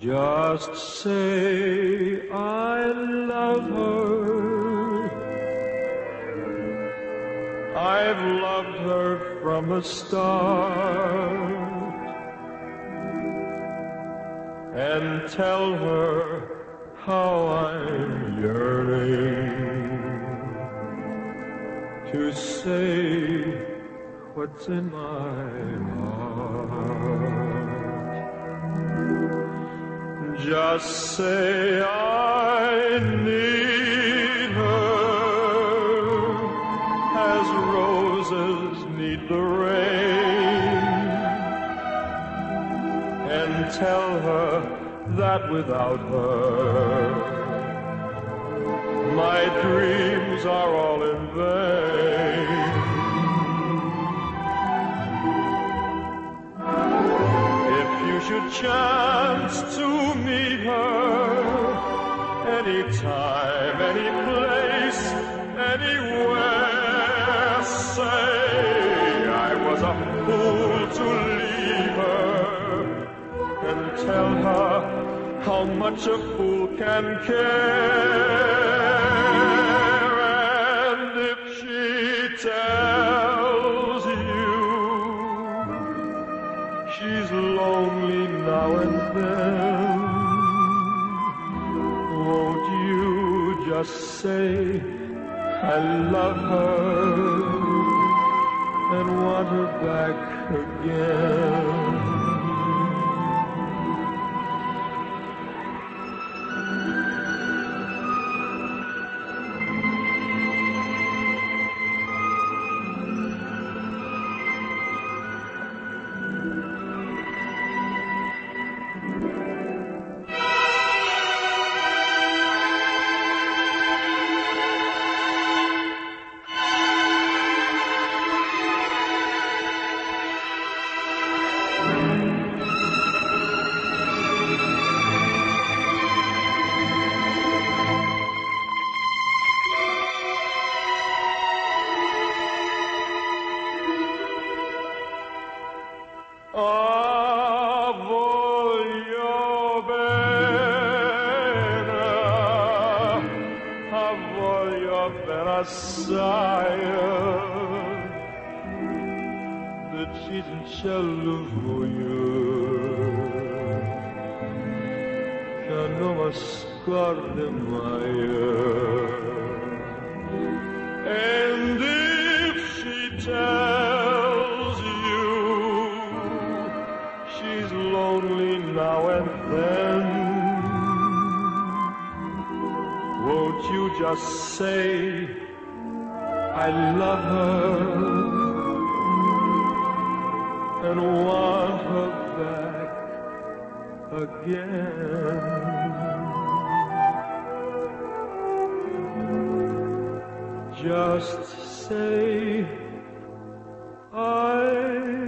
Just say I love her. I've loved her from the start. And tell her how I'm yearning to say what's in my heart. Just say I need her as roses need the rain, and tell her that without her my dreams are all in vain. If you should chance to meet her anytime, any place, anywhere, say I was a fool to leave her, and tell her how much a fool can care. And if she tells you she's lonely now and then, won't you just say I love her and want her back again? Voglio bene assai, decidencello voglio, che non mi scordi mai. And if she tells you she's lonely now and then, won't you just say I love her and want her back again? Just say I